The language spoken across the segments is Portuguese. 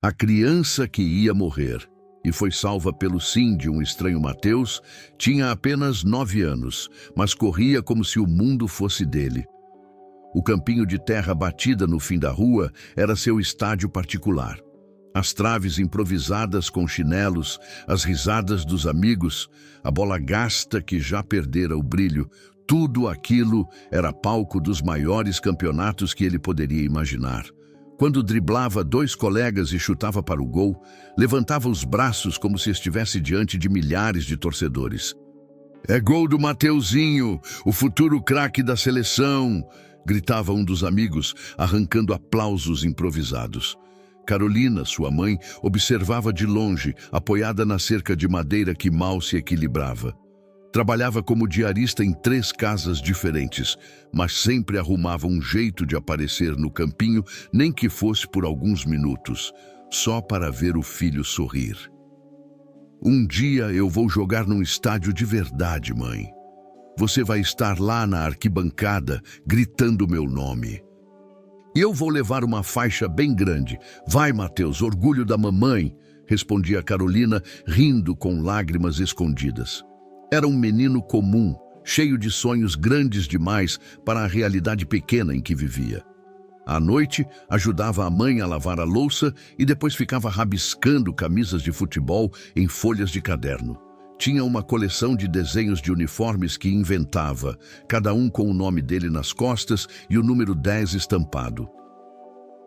A criança que ia morrer e foi salva pelo sim de um estranho Mateus tinha apenas 9 anos, mas corria como se o mundo fosse dele. O campinho de terra batida no fim da rua era seu estádio particular. As traves improvisadas com chinelos, as risadas dos amigos, a bola gasta que já perdera o brilho, tudo aquilo era palco dos maiores campeonatos que ele poderia imaginar. Quando driblava 2 colegas e chutava para o gol, levantava os braços como se estivesse diante de milhares de torcedores. "É gol do Mateuzinho, o futuro craque da seleção!" gritava um dos amigos, arrancando aplausos improvisados. Carolina, sua mãe, observava de longe, apoiada na cerca de madeira que mal se equilibrava. Trabalhava como diarista em 3 casas diferentes, mas sempre arrumava um jeito de aparecer no campinho, nem que fosse por alguns minutos, só para ver o filho sorrir. "Um dia eu vou jogar num estádio de verdade, mãe. Você vai estar lá na arquibancada, gritando meu nome. E eu vou levar uma faixa bem grande. Vai, Mateus, orgulho da mamãe", respondia Carolina, rindo com lágrimas escondidas. Era um menino comum, cheio de sonhos grandes demais para a realidade pequena em que vivia. À noite, ajudava a mãe a lavar a louça e depois ficava rabiscando camisas de futebol em folhas de caderno. Tinha uma coleção de desenhos de uniformes que inventava, cada um com o nome dele nas costas e o número 10 estampado.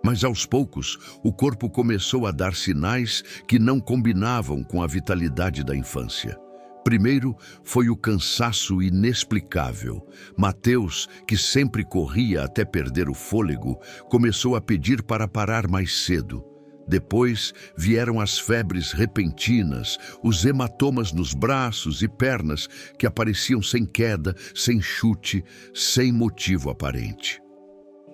Mas aos poucos, o corpo começou a dar sinais que não combinavam com a vitalidade da infância. Primeiro foi o cansaço inexplicável. Mateus, que sempre corria até perder o fôlego, começou a pedir para parar mais cedo. Depois vieram as febres repentinas, os hematomas nos braços e pernas que apareciam sem queda, sem chute, sem motivo aparente.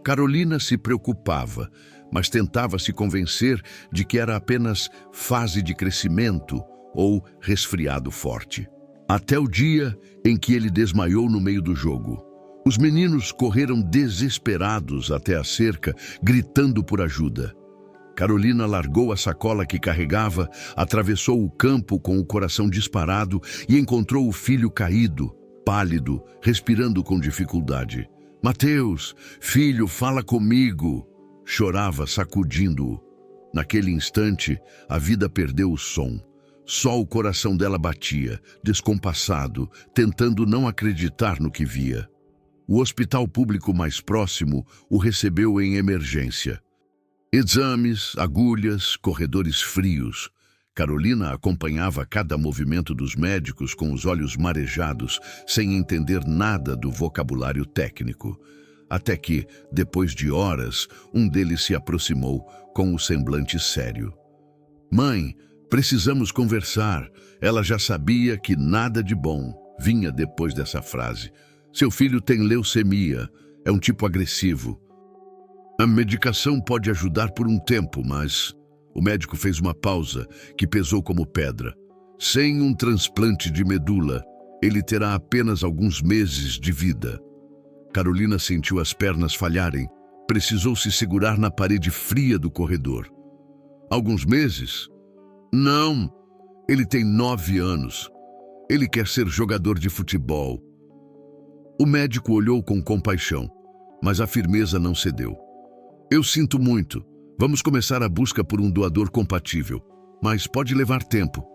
Carolina se preocupava, mas tentava se convencer de que era apenas fase de crescimento ou resfriado forte. Até o dia em que ele desmaiou no meio do jogo. Os meninos correram desesperados até a cerca, gritando por ajuda. Carolina largou a sacola que carregava, atravessou o campo com o coração disparado e encontrou o filho caído, pálido, respirando com dificuldade. "Mateus, filho, fala comigo!" chorava, sacudindo-o. Naquele instante, a vida perdeu o som. Só o coração dela batia, descompassado, tentando não acreditar no que via. O hospital público mais próximo o recebeu em emergência. Exames, agulhas, corredores frios. Carolina acompanhava cada movimento dos médicos com os olhos marejados, sem entender nada do vocabulário técnico. Até que, depois de horas, um deles se aproximou com o semblante sério. "Mãe, precisamos conversar." Ela já sabia que nada de bom vinha depois dessa frase. "Seu filho tem leucemia, é um tipo agressivo. A medicação pode ajudar por um tempo, mas..." O médico fez uma pausa que pesou como pedra. "Sem um transplante de medula, ele terá apenas alguns meses de vida." Carolina sentiu as pernas falharem. Precisou se segurar na parede fria do corredor. "Alguns meses? Não, ele tem 9 anos. Ele quer ser jogador de futebol." O médico olhou com compaixão, mas a firmeza não cedeu. "Eu sinto muito. Vamos começar a busca por um doador compatível, mas pode levar tempo."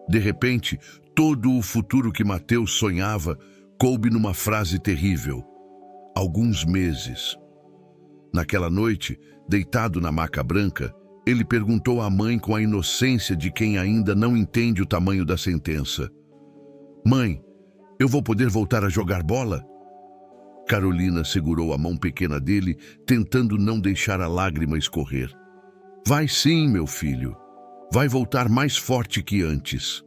De repente, todo o futuro que Mateus sonhava coube numa frase terrível. "Alguns meses." Naquela noite, deitado na maca branca, ele perguntou à mãe com a inocência de quem ainda não entende o tamanho da sentença: "Mãe, eu vou poder voltar a jogar bola?" Carolina segurou a mão pequena dele, tentando não deixar a lágrima escorrer. "Vai sim, meu filho. Vai voltar mais forte que antes."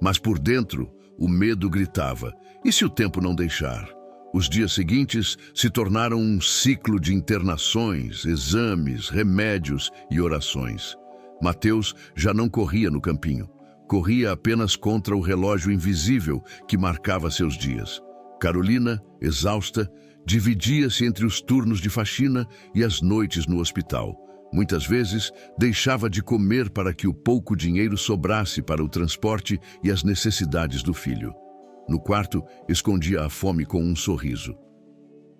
Mas por dentro, o medo gritava: "E se o tempo não deixar?" Os dias seguintes se tornaram um ciclo de internações, exames, remédios e orações. Mateus já não corria no campinho. Corria apenas contra o relógio invisível que marcava seus dias. Carolina, exausta, dividia-se entre os turnos de faxina e as noites no hospital, Muitas vezes, deixava de comer para que o pouco dinheiro sobrasse para o transporte e as necessidades do filho. No quarto, escondia a fome com um sorriso.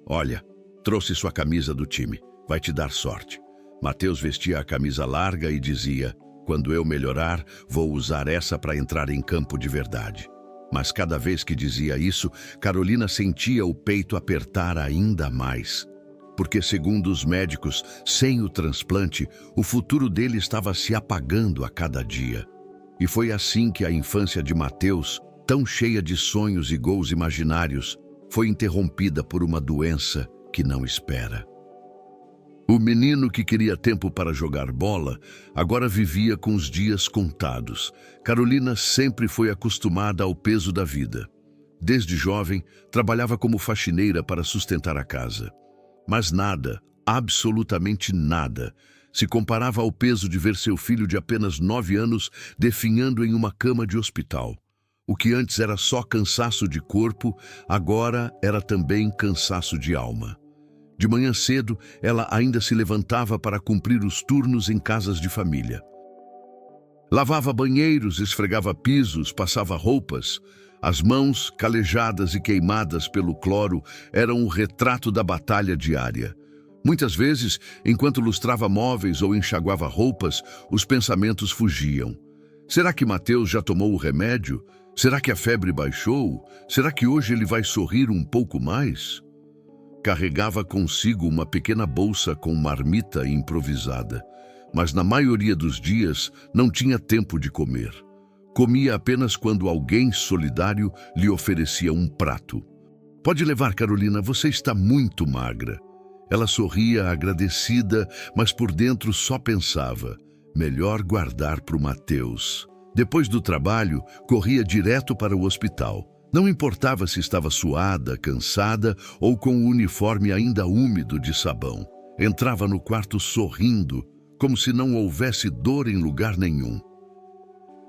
Olha, trouxe sua camisa do time. Vai te dar sorte. Mateus vestia a camisa larga e dizia: quando eu melhorar, vou usar essa para entrar em campo de verdade. Mas cada vez que dizia isso, Carolina sentia o peito apertar ainda mais. Porque, segundo os médicos, sem o transplante, o futuro dele estava se apagando a cada dia. E foi assim que a infância de Mateus, tão cheia de sonhos e gols imaginários, foi interrompida por uma doença que não espera. O menino que queria tempo para jogar bola, agora vivia com os dias contados. Carolina sempre foi acostumada ao peso da vida. Desde jovem, trabalhava como faxineira para sustentar a casa. Mas nada, absolutamente nada, se comparava ao peso de ver seu filho de apenas 9 anos definhando em uma cama de hospital. O que antes era só cansaço de corpo, agora era também cansaço de alma. De manhã cedo, ela ainda se levantava para cumprir os turnos em casas de família. Lavava banheiros, esfregava pisos, passava roupas. As mãos, calejadas e queimadas pelo cloro, eram o retrato da batalha diária. Muitas vezes, enquanto lustrava móveis ou enxaguava roupas, os pensamentos fugiam. Será que Mateus já tomou o remédio? Será que a febre baixou? Será que hoje ele vai sorrir um pouco mais? Carregava consigo uma pequena bolsa com marmita improvisada, mas na maioria dos dias não tinha tempo de comer. Comia apenas quando alguém solidário lhe oferecia um prato. Pode levar, Carolina, você está muito magra. Ela sorria agradecida, mas por dentro só pensava: melhor guardar para o Mateus. Depois do trabalho, corria direto para o hospital. Não importava se estava suada, cansada ou com o uniforme ainda úmido de sabão. Entrava no quarto sorrindo, como se não houvesse dor em lugar nenhum.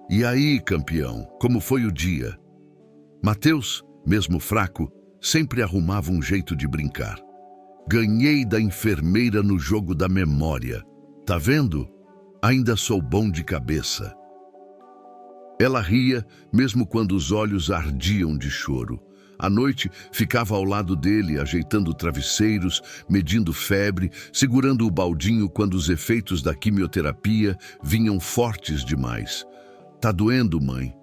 E aí, campeão, como foi o dia? Mateus, mesmo fraco, sempre arrumava um jeito de brincar. Ganhei da enfermeira no jogo da memória. Tá vendo? Ainda sou bom de cabeça. Ela ria, mesmo quando os olhos ardiam de choro. À noite, ficava ao lado dele, ajeitando travesseiros, medindo febre, segurando o baldinho quando os efeitos da quimioterapia vinham fortes demais. Tá doendo, mãe?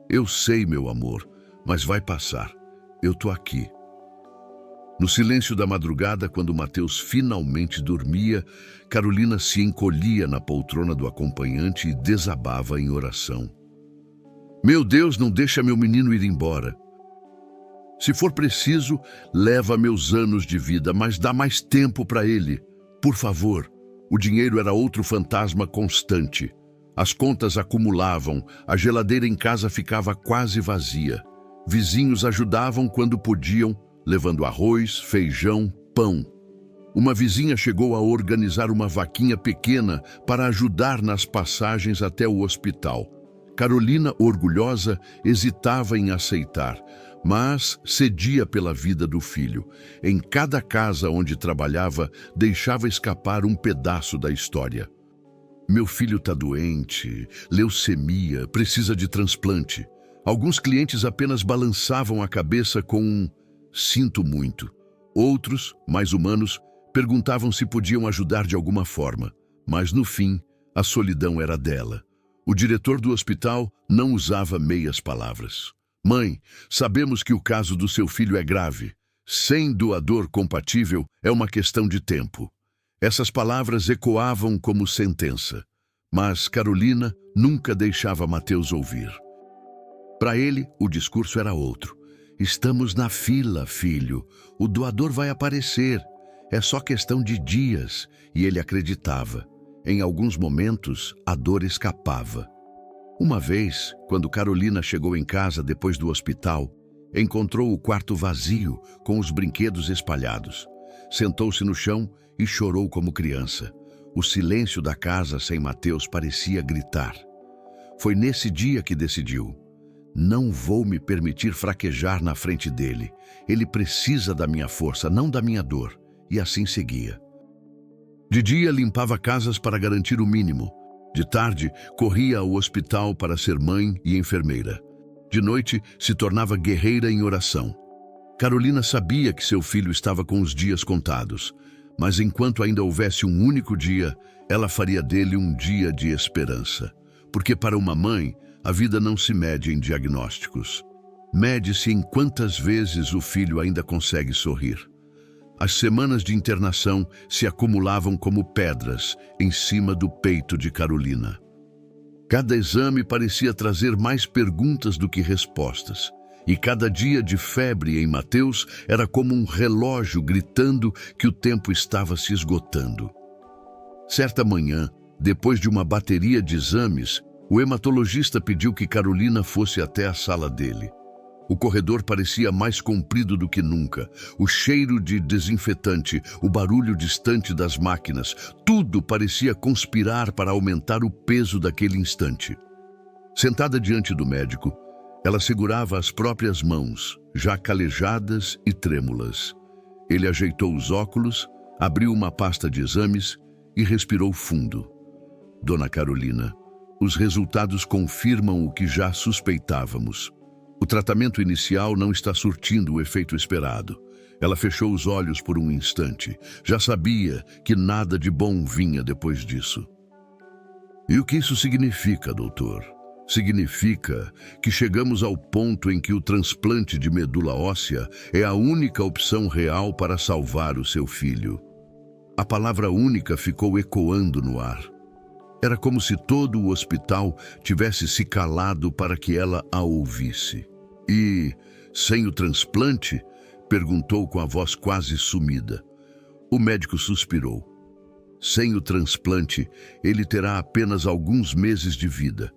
Eu sei, meu amor, mas vai passar. Eu tô aqui. No silêncio da madrugada, quando Mateus finalmente dormia, Carolina se encolhia na poltrona do acompanhante e desabava em oração. Meu Deus, não deixa meu menino ir embora. Se for preciso, leva meus anos de vida, mas dá mais tempo para ele. Por favor. O dinheiro era outro fantasma constante. As contas acumulavam, a geladeira em casa ficava quase vazia. Vizinhos ajudavam quando podiam, levando arroz, feijão, pão. Uma vizinha chegou a organizar uma vaquinha pequena para ajudar nas passagens até o hospital. Carolina, orgulhosa, hesitava em aceitar, mas cedia pela vida do filho. Em cada casa onde trabalhava, deixava escapar um pedaço da história. Meu filho está doente, leucemia, precisa de transplante. Alguns clientes apenas balançavam a cabeça com um "sinto muito". Outros, mais humanos, perguntavam se podiam ajudar de alguma forma, mas no fim, a solidão era dela. O diretor do hospital não usava meias palavras. Mãe, sabemos que o caso do seu filho é grave. Sem doador compatível é uma questão de tempo. Essas palavras ecoavam como sentença, mas Carolina nunca deixava Mateus ouvir. Para ele, o discurso era outro. Estamos na fila, filho. O doador vai aparecer. É só questão de dias. E ele acreditava. Em alguns momentos, a dor escapava. Uma vez, quando Carolina chegou em casa depois do hospital, encontrou o quarto vazio, com os brinquedos espalhados. Sentou-se no chão e chorou como criança. O silêncio da casa sem Mateus parecia gritar. Foi nesse dia que decidiu: não vou me permitir fraquejar na frente dele. Ele precisa da minha força, não da minha dor. E assim seguia. De dia, limpava casas para garantir o mínimo. De tarde, corria ao hospital para ser mãe e enfermeira. De noite, se tornava guerreira em oração. Carolina sabia que seu filho estava com os dias contados, mas enquanto ainda houvesse um único dia, ela faria dele um dia de esperança. Porque para uma mãe, a vida não se mede em diagnósticos. Mede-se em quantas vezes o filho ainda consegue sorrir. As semanas de internação se acumulavam como pedras em cima do peito de Carolina. Cada exame parecia trazer mais perguntas do que respostas. E cada dia de febre em Mateus era como um relógio gritando que o tempo estava se esgotando. Certa manhã, depois de uma bateria de exames, o hematologista pediu que Carolina fosse até a sala dele. O corredor parecia mais comprido do que nunca. O cheiro de desinfetante, o barulho distante das máquinas, tudo parecia conspirar para aumentar o peso daquele instante. Sentada diante do médico, ela segurava as próprias mãos, já calejadas e trêmulas. Ele ajeitou os óculos, abriu uma pasta de exames e respirou fundo. Dona Carolina, os resultados confirmam o que já suspeitávamos. O tratamento inicial não está surtindo o efeito esperado. Ela fechou os olhos por um instante. Já sabia que nada de bom vinha depois disso. E o que isso significa, doutor? Significa que chegamos ao ponto em que o transplante de medula óssea é a única opção real para salvar o seu filho. A palavra única ficou ecoando no ar. Era como se todo o hospital tivesse se calado para que ela a ouvisse. E, sem o transplante? Perguntou com a voz quase sumida. O médico suspirou. Sem o transplante, ele terá apenas alguns meses de vida.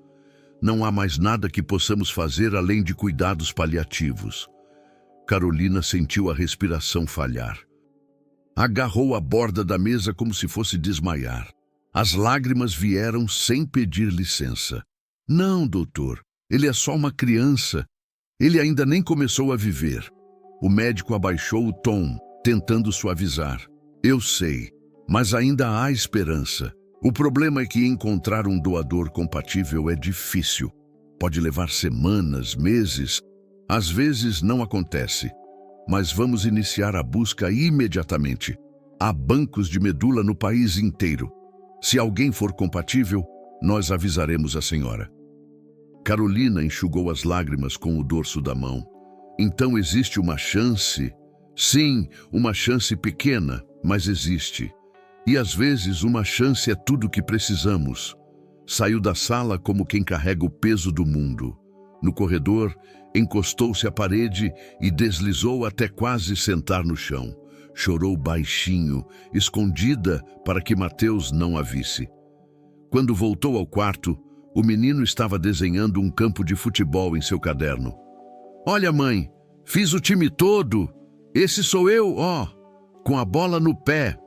Não há mais nada que possamos fazer além de cuidados paliativos. Carolina sentiu a respiração falhar. Agarrou a borda da mesa como se fosse desmaiar. As lágrimas vieram sem pedir licença. Não, doutor, ele é só uma criança. Ele ainda nem começou a viver. O médico abaixou o tom, tentando suavizar. Eu sei, mas ainda há esperança. O problema é que encontrar um doador compatível é difícil. Pode levar semanas, meses. Às vezes não acontece. Mas vamos iniciar a busca imediatamente. Há bancos de medula no país inteiro. Se alguém for compatível, nós avisaremos a senhora. Carolina enxugou as lágrimas com o dorso da mão. Então existe uma chance? Sim, uma chance pequena, mas existe. E às vezes uma chance é tudo o que precisamos. Saiu da sala como quem carrega o peso do mundo. No corredor, encostou-se à parede e deslizou até quase sentar no chão. Chorou baixinho, escondida para que Mateus não a visse. Quando voltou ao quarto, o menino estava desenhando um campo de futebol em seu caderno. Olha, mãe, fiz o time todo. Esse sou eu, ó, com a bola no pé.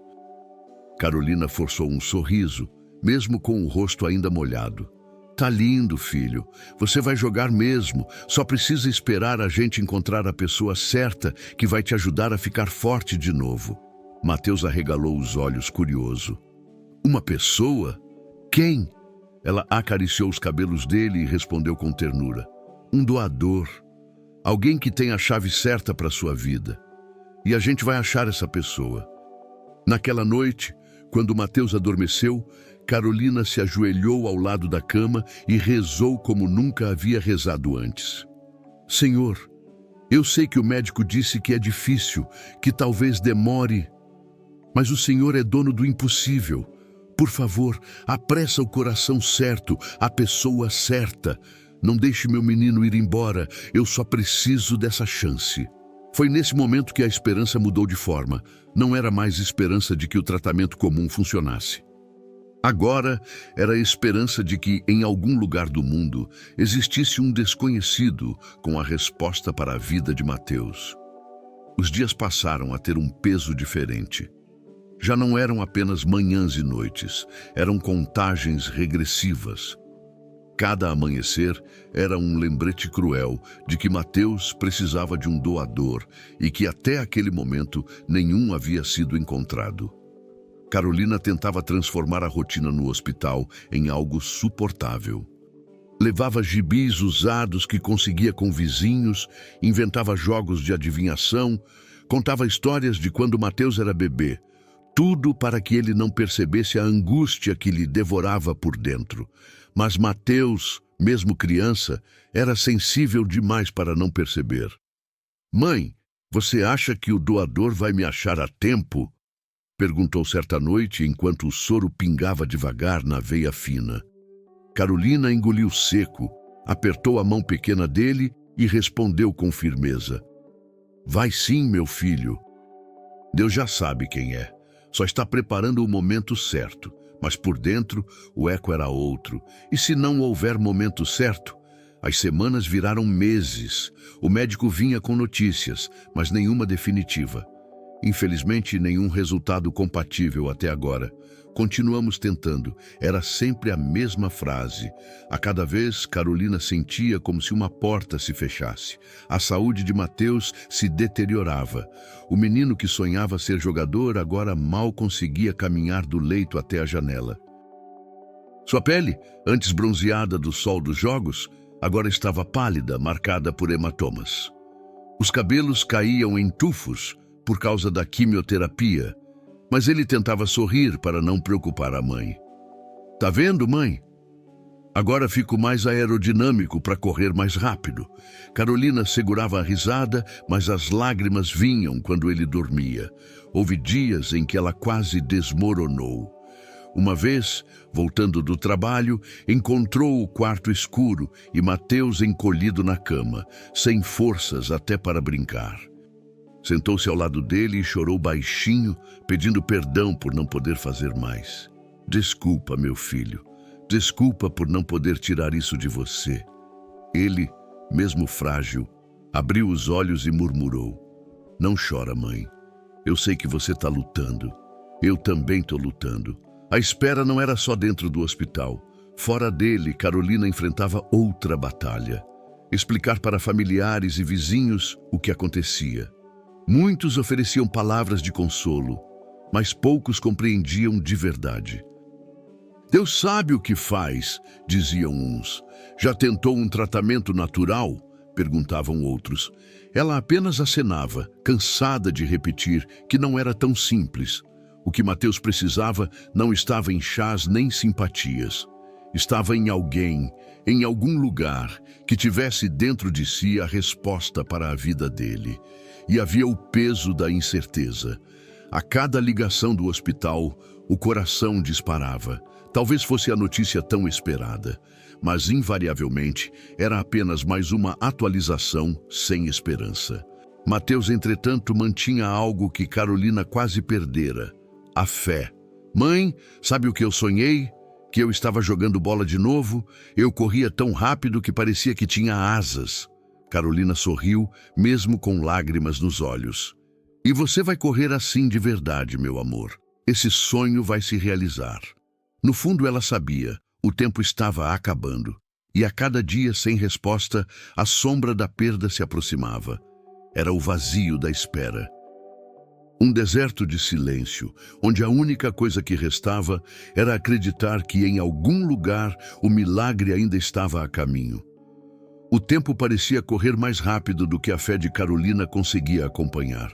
Carolina forçou um sorriso, mesmo com o rosto ainda molhado. Tá lindo, filho. Você vai jogar mesmo. Só precisa esperar a gente encontrar a pessoa certa que vai te ajudar a ficar forte de novo. Mateus arregalou os olhos curioso. Uma pessoa? Quem? Ela acariciou os cabelos dele e respondeu com ternura. Um doador. Alguém que tem a chave certa para sua vida. E a gente vai achar essa pessoa. Naquela noite, quando Mateus adormeceu, Carolina se ajoelhou ao lado da cama e rezou como nunca havia rezado antes. Senhor, eu sei que o médico disse que é difícil, que talvez demore, mas o Senhor é dono do impossível. Por favor, apressa o coração certo, a pessoa certa. Não deixe meu menino ir embora, eu só preciso dessa chance. Foi nesse momento que a esperança mudou de forma. Não era mais esperança de que o tratamento comum funcionasse. Agora era a esperança de que, em algum lugar do mundo, existisse um desconhecido com a resposta para a vida de Mateus. Os dias passaram a ter um peso diferente. Já não eram apenas manhãs e noites, eram contagens regressivas. Cada amanhecer era um lembrete cruel de que Mateus precisava de um doador e que até aquele momento nenhum havia sido encontrado. Carolina tentava transformar a rotina no hospital em algo suportável. Levava gibis usados que conseguia com vizinhos, inventava jogos de adivinhação, contava histórias de quando Mateus era bebê. Tudo para que ele não percebesse a angústia que lhe devorava por dentro. Mas Mateus, mesmo criança, era sensível demais para não perceber. "Mãe, você acha que o doador vai me achar a tempo?" perguntou certa noite enquanto o soro pingava devagar na veia fina. Carolina engoliu seco, apertou a mão pequena dele e respondeu com firmeza: "Vai sim, meu filho. Deus já sabe quem é. Só está preparando o momento certo." Mas por dentro, o eco era outro. E se não houver momento certo? As semanas viraram meses. O médico vinha com notícias, mas nenhuma definitiva. Infelizmente, nenhum resultado compatível até agora. Continuamos tentando. Era sempre a mesma frase. A cada vez, Carolina sentia como se uma porta se fechasse. A saúde de Mateus se deteriorava. O menino que sonhava ser jogador agora mal conseguia caminhar do leito até a janela. Sua pele, antes bronzeada do sol dos jogos, agora estava pálida, marcada por hematomas. Os cabelos caíam em tufos por causa da quimioterapia, mas ele tentava sorrir para não preocupar a mãe. "Tá vendo, mãe? Agora fico mais aerodinâmico para correr mais rápido." Carolina segurava a risada, mas as lágrimas vinham quando ele dormia. Houve dias em que ela quase desmoronou. Uma vez, voltando do trabalho, encontrou o quarto escuro e Mateus encolhido na cama, sem forças até para brincar. Sentou-se ao lado dele e chorou baixinho, pedindo perdão por não poder fazer mais. "Desculpa, meu filho. Desculpa por não poder tirar isso de você." Ele, mesmo frágil, abriu os olhos e murmurou: "Não chora, mãe. Eu sei que você está lutando. Eu também estou lutando." A espera não era só dentro do hospital. Fora dele, Carolina enfrentava outra batalha. Explicar para familiares e vizinhos o que acontecia. Muitos ofereciam palavras de consolo, mas poucos compreendiam de verdade. "Deus sabe o que faz", diziam uns. "Já tentou um tratamento natural?" perguntavam outros. Ela apenas acenava, cansada de repetir que não era tão simples. O que Mateus precisava não estava em chás nem simpatias. Estava em alguém, em algum lugar, que tivesse dentro de si a resposta para a vida dele. E havia o peso da incerteza. A cada ligação do hospital, o coração disparava. Talvez fosse a notícia tão esperada, mas invariavelmente era apenas mais uma atualização sem esperança. Mateus, entretanto, mantinha algo que Carolina quase perdera: a fé. "Mãe, sabe o que eu sonhei? Que eu estava jogando bola de novo. Eu corria tão rápido que parecia que tinha asas." Carolina sorriu, mesmo com lágrimas nos olhos. "E você vai correr assim de verdade, meu amor. Esse sonho vai se realizar." No fundo, ela sabia, o tempo estava acabando. E a cada dia sem resposta, a sombra da perda se aproximava. Era o vazio da espera. Um deserto de silêncio, onde a única coisa que restava era acreditar que em algum lugar o milagre ainda estava a caminho. O tempo parecia correr mais rápido do que a fé de Carolina conseguia acompanhar.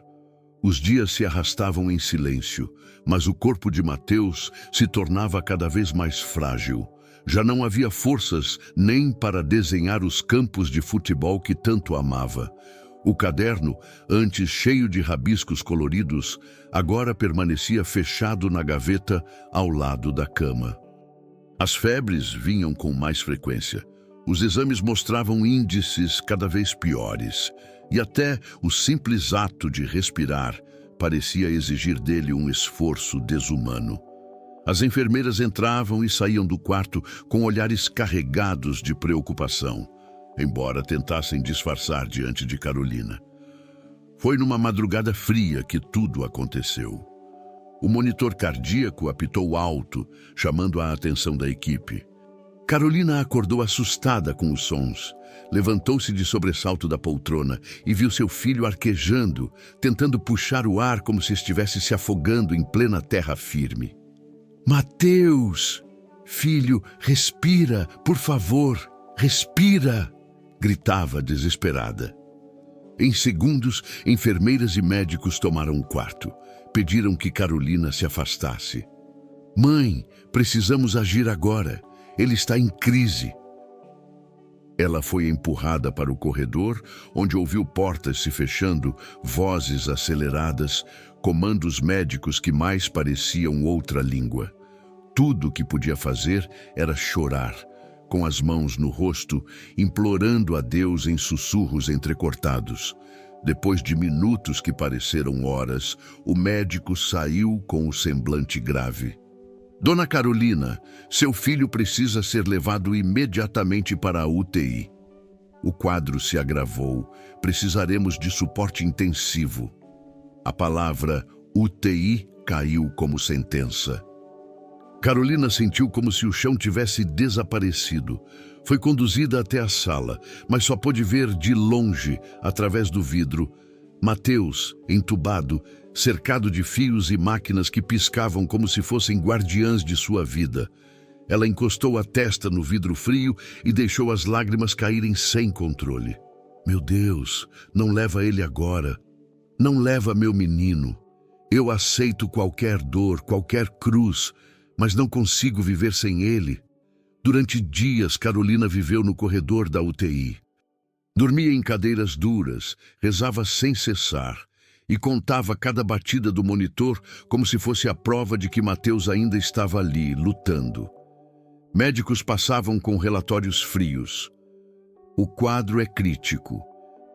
Os dias se arrastavam em silêncio, mas o corpo de Mateus se tornava cada vez mais frágil. Já não havia forças nem para desenhar os campos de futebol que tanto amava. O caderno, antes cheio de rabiscos coloridos, agora permanecia fechado na gaveta ao lado da cama. As febres vinham com mais frequência. Os exames mostravam índices cada vez piores, e até o simples ato de respirar parecia exigir dele um esforço desumano. As enfermeiras entravam e saíam do quarto com olhares carregados de preocupação, embora tentassem disfarçar diante de Carolina. Foi numa madrugada fria que tudo aconteceu. O monitor cardíaco apitou alto, chamando a atenção da equipe. Carolina acordou assustada com os sons. Levantou-se de sobressalto da poltrona e viu seu filho arquejando, tentando puxar o ar como se estivesse se afogando em plena terra firme. Mateus! Filho, respira, por favor, respira! Gritava desesperada. Em segundos, enfermeiras e médicos tomaram o quarto. Pediram que Carolina se afastasse. Mãe, precisamos agir agora. Ele está em crise. Ela foi empurrada para o corredor, onde ouviu portas se fechando, vozes aceleradas, comandos médicos que mais pareciam outra língua. Tudo o que podia fazer era chorar, com as mãos no rosto, implorando a Deus em sussurros entrecortados. Depois de minutos que pareceram horas, o médico saiu com o semblante grave. Dona Carolina, seu filho precisa ser levado imediatamente para a UTI. O quadro se agravou. Precisaremos de suporte intensivo. A palavra UTI caiu como sentença. Carolina sentiu como se o chão tivesse desaparecido. Foi conduzida até a sala, mas só pôde ver de longe, através do vidro, Mateus, entubado, cercado de fios e máquinas que piscavam como se fossem guardiãs de sua vida. Ela encostou a testa no vidro frio e deixou as lágrimas caírem sem controle. Meu Deus, não leva ele agora. Não leva meu menino. Eu aceito qualquer dor, qualquer cruz, mas não consigo viver sem ele. Durante dias, Carolina viveu no corredor da UTI. Dormia em cadeiras duras, rezava sem cessar e contava cada batida do monitor como se fosse a prova de que Mateus ainda estava ali, lutando. Médicos passavam com relatórios frios. O quadro é crítico.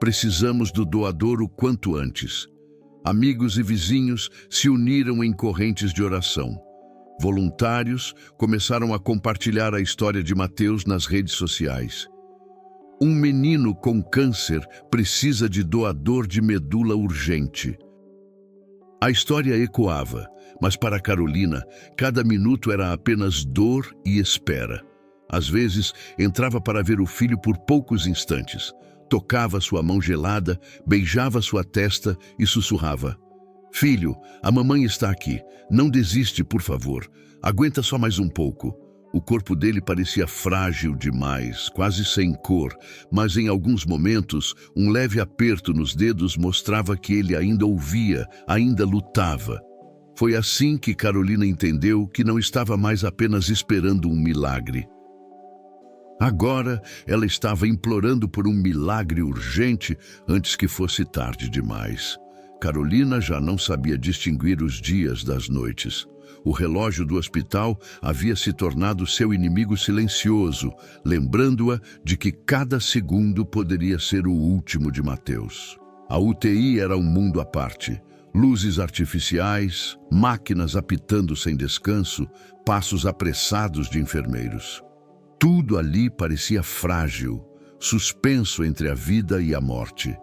Precisamos do doador o quanto antes. Amigos e vizinhos se uniram em correntes de oração. Voluntários começaram a compartilhar a história de Mateus nas redes sociais. Um menino com câncer precisa de doador de medula urgente. A história ecoava, mas para Carolina, cada minuto era apenas dor e espera. Às vezes, entrava para ver o filho por poucos instantes, tocava sua mão gelada, beijava sua testa e sussurrava: Filho, a mamãe está aqui. Não desiste, por favor. Aguenta só mais um pouco. O corpo dele parecia frágil demais, quase sem cor, mas em alguns momentos, um leve aperto nos dedos mostrava que ele ainda ouvia, ainda lutava. Foi assim que Carolina entendeu que não estava mais apenas esperando um milagre. Agora, ela estava implorando por um milagre urgente antes que fosse tarde demais. Carolina já não sabia distinguir os dias das noites. O relógio do hospital havia se tornado seu inimigo silencioso, lembrando-a de que cada segundo poderia ser o último de Mateus. A UTI era um mundo à parte. Luzes artificiais, máquinas apitando sem descanso, passos apressados de enfermeiros. Tudo ali parecia frágil, suspenso entre a vida e a morte.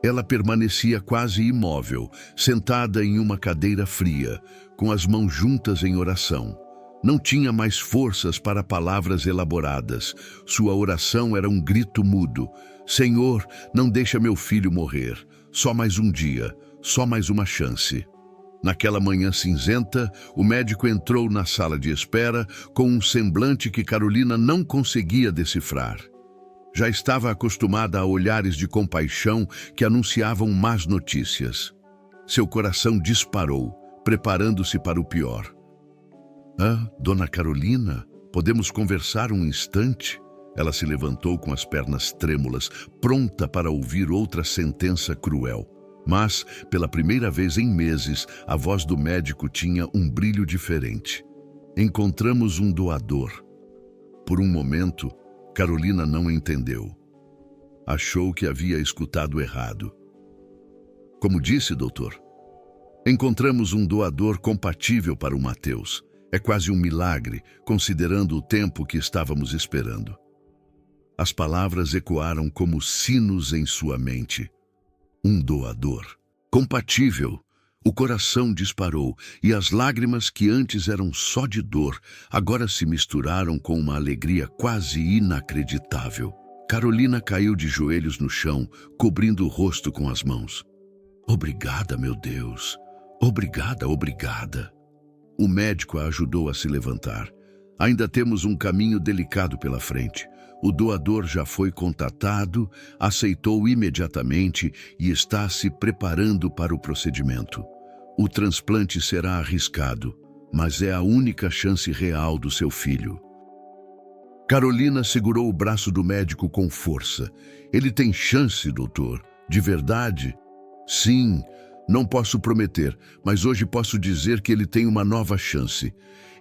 Ela permanecia quase imóvel, sentada em uma cadeira fria, com as mãos juntas em oração. Não tinha mais forças para palavras elaboradas. Sua oração era um grito mudo. Senhor, não deixa meu filho morrer. Só mais um dia, só mais uma chance. Naquela manhã cinzenta, o médico entrou na sala de espera com um semblante que Carolina não conseguia decifrar. Já estava acostumada a olhares de compaixão que anunciavam más notícias. Seu coração disparou, preparando-se para o pior. Dona Carolina, podemos conversar um instante? Ela se levantou com as pernas trêmulas, pronta para ouvir outra sentença cruel. Mas, pela primeira vez em meses, a voz do médico tinha um brilho diferente. Encontramos um doador. Por um momento, Carolina não entendeu. Achou que havia escutado errado. Como disse, doutor, encontramos um doador compatível para o Mateus. É quase um milagre, considerando o tempo que estávamos esperando. As palavras ecoaram como sinos em sua mente. Um doador. Compatível. O coração disparou e as lágrimas que antes eram só de dor, agora se misturaram com uma alegria quase inacreditável. Carolina caiu de joelhos no chão, cobrindo o rosto com as mãos. Obrigada, meu Deus. Obrigada, obrigada. O médico a ajudou a se levantar. Ainda temos um caminho delicado pela frente. O doador já foi contatado, aceitou imediatamente e está se preparando para o procedimento. O transplante será arriscado, mas é a única chance real do seu filho. Carolina segurou o braço do médico com força. Ele tem chance, doutor. De verdade? Sim, não posso prometer, mas hoje posso dizer que ele tem uma nova chance.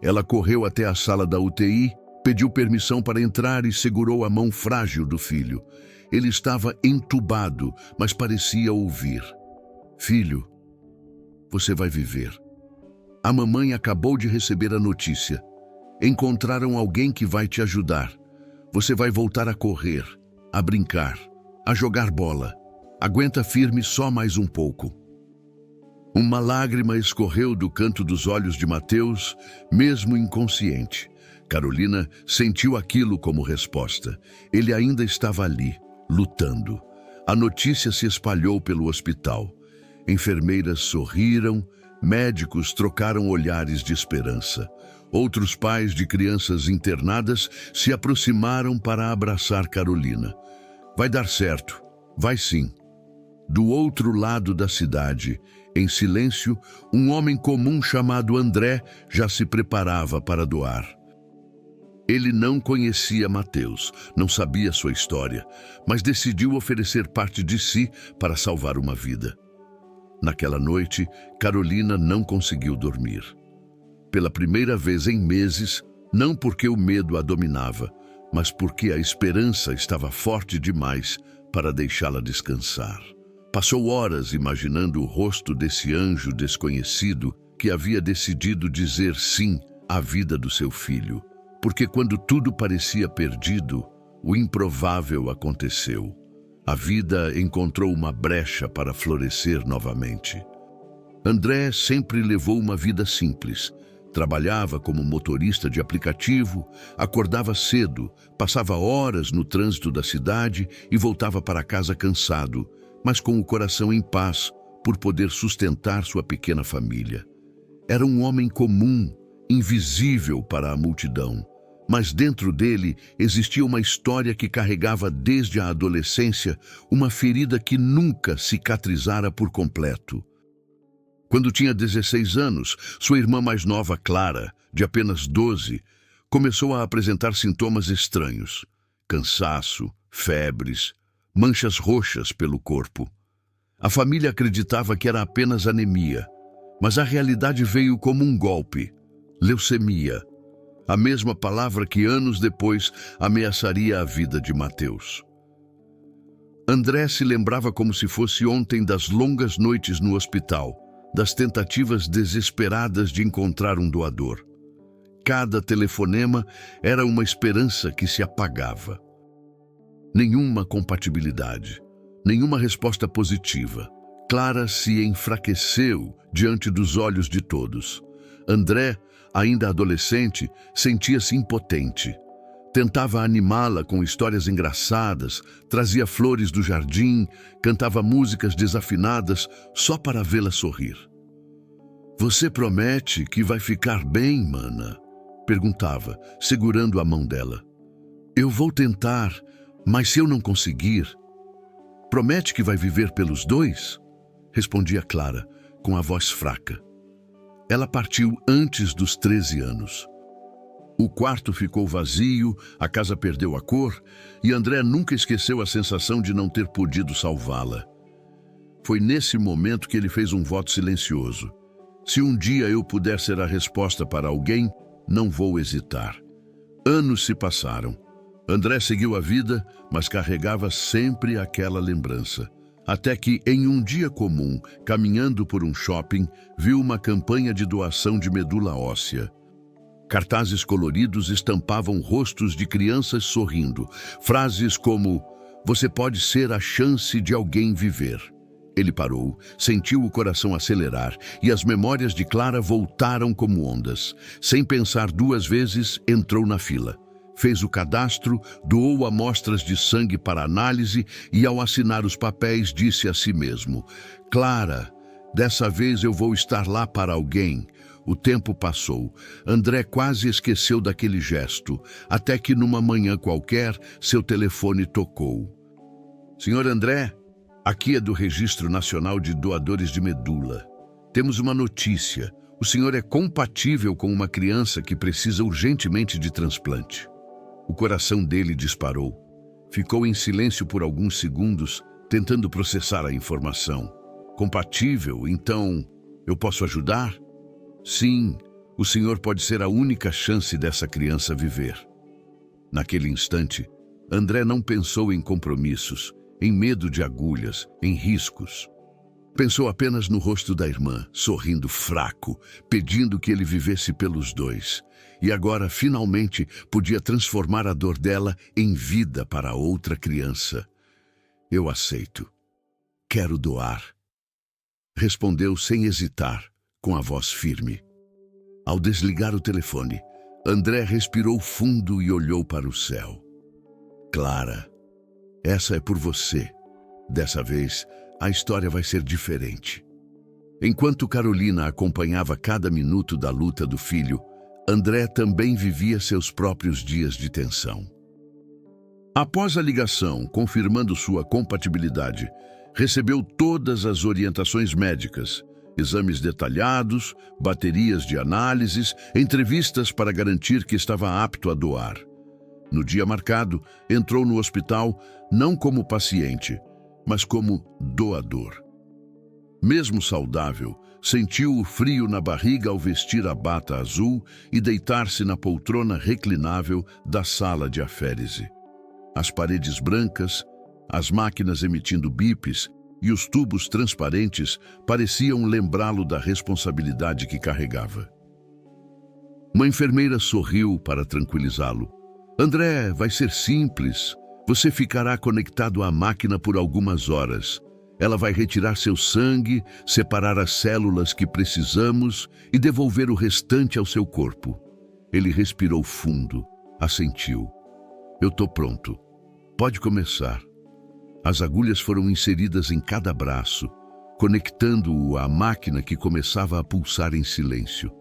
Ela correu até a sala da UTI, pediu permissão para entrar e segurou a mão frágil do filho. Ele estava entubado, mas parecia ouvir. Filho, você vai viver. A mamãe acabou de receber a notícia. Encontraram alguém que vai te ajudar. Você vai voltar a correr, a brincar, a jogar bola. Aguenta firme só mais um pouco. Uma lágrima escorreu do canto dos olhos de Mateus, mesmo inconsciente. Carolina sentiu aquilo como resposta. Ele ainda estava ali, lutando. A notícia se espalhou pelo hospital. Enfermeiras sorriram, médicos trocaram olhares de esperança. Outros pais de crianças internadas se aproximaram para abraçar Carolina. Vai dar certo, vai sim. Do outro lado da cidade, em silêncio, um homem comum chamado André já se preparava para doar. Ele não conhecia Mateus, não sabia sua história, mas decidiu oferecer parte de si para salvar uma vida. Naquela noite, Carolina não conseguiu dormir. Pela primeira vez em meses, não porque o medo a dominava, mas porque a esperança estava forte demais para deixá-la descansar. Passou horas imaginando o rosto desse anjo desconhecido que havia decidido dizer sim à vida do seu filho. Porque quando tudo parecia perdido, o improvável aconteceu. A vida encontrou uma brecha para florescer novamente. André sempre levou uma vida simples. Trabalhava como motorista de aplicativo, acordava cedo, passava horas no trânsito da cidade e voltava para casa cansado, mas com o coração em paz por poder sustentar sua pequena família. Era um homem comum, invisível para a multidão. Mas dentro dele existia uma história que carregava desde a adolescência uma ferida que nunca cicatrizara por completo. Quando tinha 16 anos, sua irmã mais nova, Clara, de apenas 12, começou a apresentar sintomas estranhos. Cansaço, febres, manchas roxas pelo corpo. A família acreditava que era apenas anemia, mas a realidade veio como um golpe: leucemia. A mesma palavra que anos depois ameaçaria a vida de Mateus. André se lembrava como se fosse ontem das longas noites no hospital, das tentativas desesperadas de encontrar um doador. Cada telefonema era uma esperança que se apagava. Nenhuma compatibilidade, nenhuma resposta positiva. Clara se enfraqueceu diante dos olhos de todos. André, ainda adolescente, sentia-se impotente. Tentava animá-la com histórias engraçadas, trazia flores do jardim, cantava músicas desafinadas só para vê-la sorrir. "Você promete que vai ficar bem, mana?" perguntava, segurando a mão dela. "Eu vou tentar, mas se eu não conseguir..." "Promete que vai viver pelos dois?" respondia Clara, com a voz fraca. Ela partiu antes dos 13 anos. O quarto ficou vazio, a casa perdeu a cor e André nunca esqueceu a sensação de não ter podido salvá-la. Foi nesse momento que ele fez um voto silencioso. "Se um dia eu puder ser a resposta para alguém, não vou hesitar." Anos se passaram. André seguiu a vida, mas carregava sempre aquela lembrança. Até que, em um dia comum, caminhando por um shopping, viu uma campanha de doação de medula óssea. Cartazes coloridos estampavam rostos de crianças sorrindo. Frases como: "Você pode ser a chance de alguém viver." Ele parou, sentiu o coração acelerar e as memórias de Clara voltaram como ondas. Sem pensar duas vezes, entrou na fila. Fez o cadastro, doou amostras de sangue para análise e, ao assinar os papéis, disse a si mesmo: Clara, dessa vez eu vou estar lá para alguém. O tempo passou. André quase esqueceu daquele gesto, até que numa manhã qualquer, seu telefone tocou. Senhor André, aqui é do Registro Nacional de Doadores de Medula. Temos uma notícia. O senhor é compatível com uma criança que precisa urgentemente de transplante. O coração dele disparou. Ficou em silêncio por alguns segundos, tentando processar a informação. Compatível? Então, eu posso ajudar? Sim, o senhor pode ser a única chance dessa criança viver. Naquele instante, André não pensou em compromissos, em medo de agulhas, em riscos. Pensou apenas no rosto da irmã, sorrindo fraco, pedindo que ele vivesse pelos dois. E agora, finalmente, podia transformar a dor dela em vida para outra criança. Eu aceito. Quero doar. Respondeu sem hesitar, com a voz firme. Ao desligar o telefone, André respirou fundo e olhou para o céu. Clara, essa é por você. Dessa vez, a história vai ser diferente. Enquanto Carolina acompanhava cada minuto da luta do filho, André também vivia seus próprios dias de tensão. Após a ligação, confirmando sua compatibilidade, recebeu todas as orientações médicas, exames detalhados, baterias de análises, entrevistas para garantir que estava apto a doar. No dia marcado, entrou no hospital não como paciente, mas como doador. Mesmo saudável, sentiu o frio na barriga ao vestir a bata azul e deitar-se na poltrona reclinável da sala de aférese. As paredes brancas, as máquinas emitindo bips e os tubos transparentes pareciam lembrá-lo da responsabilidade que carregava. Uma enfermeira sorriu para tranquilizá-lo. André, vai ser simples. Você ficará conectado à máquina por algumas horas. Ela vai retirar seu sangue, separar as células que precisamos e devolver o restante ao seu corpo. Ele respirou fundo, assentiu. Eu estou pronto. Pode começar. As agulhas foram inseridas em cada braço, conectando-o à máquina que começava a pulsar em silêncio.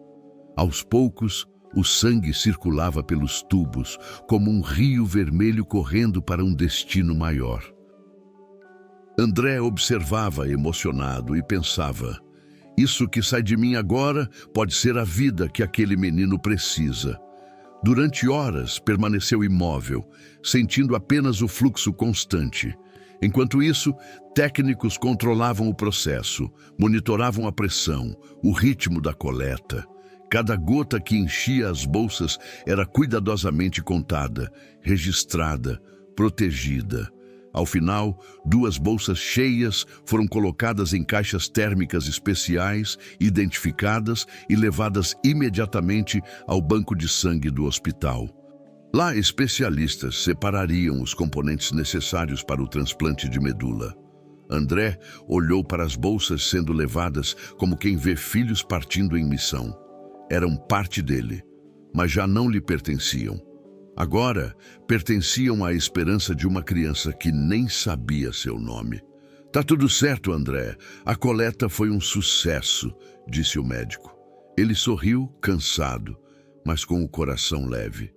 Aos poucos, o sangue circulava pelos tubos, como um rio vermelho correndo para um destino maior. André observava emocionado e pensava: isso que sai de mim agora pode ser a vida que aquele menino precisa. Durante horas permaneceu imóvel, sentindo apenas o fluxo constante. Enquanto isso, técnicos controlavam o processo, monitoravam a pressão, o ritmo da coleta. Cada gota que enchia as bolsas era cuidadosamente contada, registrada, protegida. Ao final, 2 bolsas cheias foram colocadas em caixas térmicas especiais, identificadas e levadas imediatamente ao banco de sangue do hospital. Lá, especialistas separariam os componentes necessários para o transplante de medula. André olhou para as bolsas sendo levadas como quem vê filhos partindo em missão. Eram parte dele, mas já não lhe pertenciam. Agora, pertenciam à esperança de uma criança que nem sabia seu nome. Tá tudo certo, André. A coleta foi um sucesso, disse o médico. Ele sorriu, cansado, mas com o coração leve.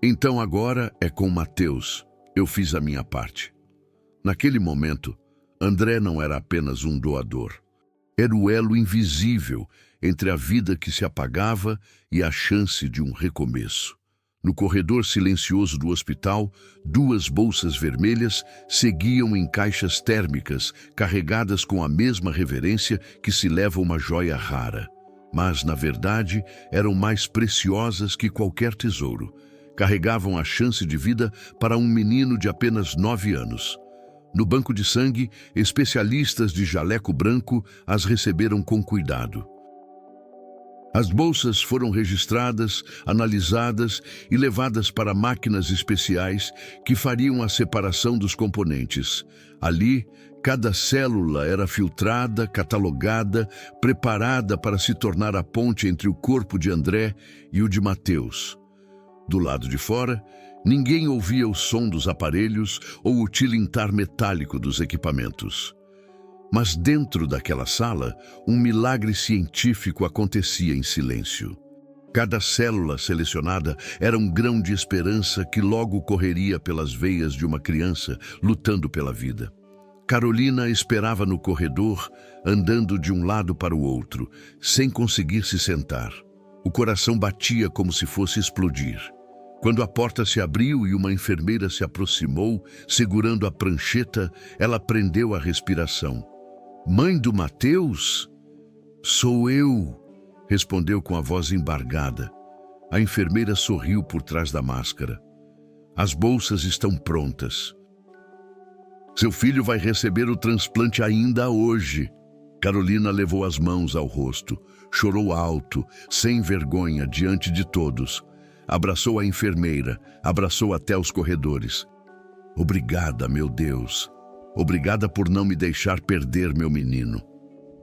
Então agora é com Mateus. Eu fiz a minha parte. Naquele momento, André não era apenas um doador. Era o elo invisível entre a vida que se apagava e a chance de um recomeço. No corredor silencioso do hospital, 2 bolsas vermelhas seguiam em caixas térmicas, carregadas com a mesma reverência que se leva uma joia rara. Mas, na verdade, eram mais preciosas que qualquer tesouro. Carregavam a chance de vida para um menino de apenas 9 anos. No banco de sangue, especialistas de jaleco branco as receberam com cuidado. As bolsas foram registradas, analisadas e levadas para máquinas especiais que fariam a separação dos componentes. Ali, cada célula era filtrada, catalogada, preparada para se tornar a ponte entre o corpo de André e o de Mateus. Do lado de fora, ninguém ouvia o som dos aparelhos ou o tilintar metálico dos equipamentos. Mas dentro daquela sala, um milagre científico acontecia em silêncio. Cada célula selecionada era um grão de esperança que logo correria pelas veias de uma criança lutando pela vida. Carolina esperava no corredor, andando de um lado para o outro, sem conseguir se sentar. O coração batia como se fosse explodir. Quando a porta se abriu e uma enfermeira se aproximou, segurando a prancheta, ela prendeu a respiração. "Mãe do Mateus?" "Sou eu", respondeu com a voz embargada. A enfermeira sorriu por trás da máscara. "As bolsas estão prontas. Seu filho vai receber o transplante ainda hoje." Carolina levou as mãos ao rosto, chorou alto, sem vergonha, diante de todos. Abraçou a enfermeira, abraçou até os corredores. "Obrigada, meu Deus. Obrigada por não me deixar perder meu menino."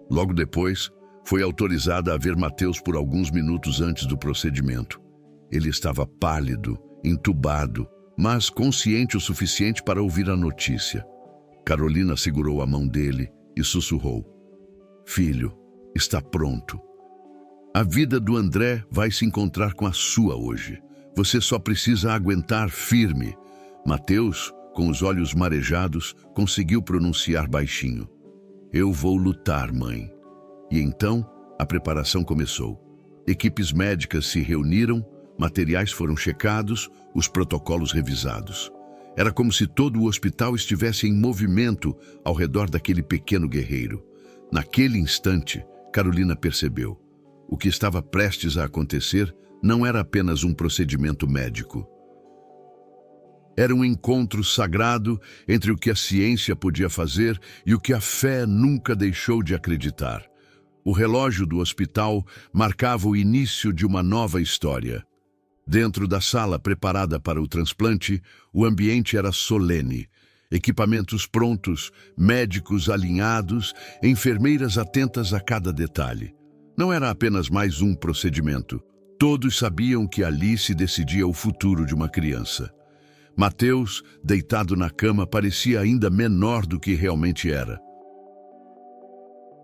Logo depois, foi autorizada a ver Mateus por alguns minutos antes do procedimento. Ele estava pálido, entubado, mas consciente o suficiente para ouvir a notícia. Carolina segurou a mão dele e sussurrou: "Filho, está pronto. A vida do André vai se encontrar com a sua hoje. Você só precisa aguentar firme." Mateus, com os olhos marejados, conseguiu pronunciar baixinho: "Eu vou lutar, mãe." E então, a preparação começou. Equipes médicas se reuniram, materiais foram checados, os protocolos revisados. Era como se todo o hospital estivesse em movimento ao redor daquele pequeno guerreiro. Naquele instante, Carolina percebeu: o que estava prestes a acontecer não era apenas um procedimento médico. Era um encontro sagrado entre o que a ciência podia fazer e o que a fé nunca deixou de acreditar. O relógio do hospital marcava o início de uma nova história. Dentro da sala preparada para o transplante, o ambiente era solene. Equipamentos prontos, médicos alinhados, enfermeiras atentas a cada detalhe. Não era apenas mais um procedimento. Todos sabiam que ali se decidia o futuro de uma criança. Mateus, deitado na cama, parecia ainda menor do que realmente era.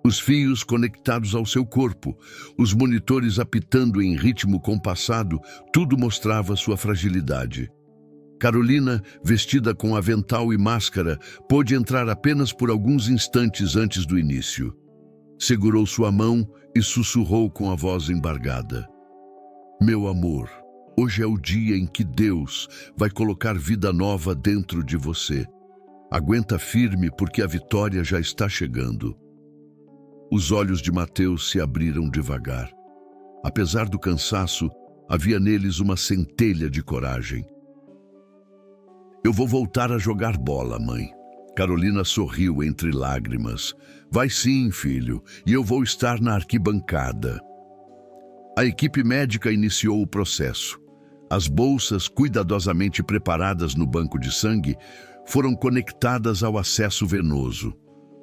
Os fios conectados ao seu corpo, os monitores apitando em ritmo compassado, tudo mostrava sua fragilidade. Carolina, vestida com avental e máscara, pôde entrar apenas por alguns instantes antes do início. Segurou sua mão e sussurrou com a voz embargada: "Meu amor, hoje é o dia em que Deus vai colocar vida nova dentro de você. Aguenta firme porque a vitória já está chegando." Os olhos de Mateus se abriram devagar. Apesar do cansaço, havia neles uma centelha de coragem. "Eu vou voltar a jogar bola, mãe." Carolina sorriu entre lágrimas. "Vai sim, filho, e eu vou estar na arquibancada." A equipe médica iniciou o processo. As bolsas, cuidadosamente preparadas no banco de sangue, foram conectadas ao acesso venoso.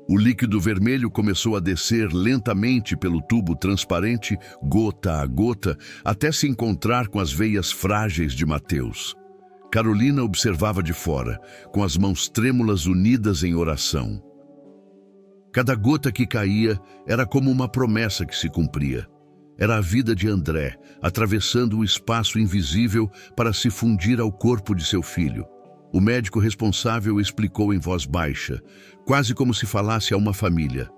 O líquido vermelho começou a descer lentamente pelo tubo transparente, gota a gota, até se encontrar com as veias frágeis de Mateus. Carolina observava de fora, com as mãos trêmulas unidas em oração. Cada gota que caía era como uma promessa que se cumpria. Era a vida de André, atravessando o espaço invisível para se fundir ao corpo de seu filho. O médico responsável explicou em voz baixa, quase como se falasse a uma família: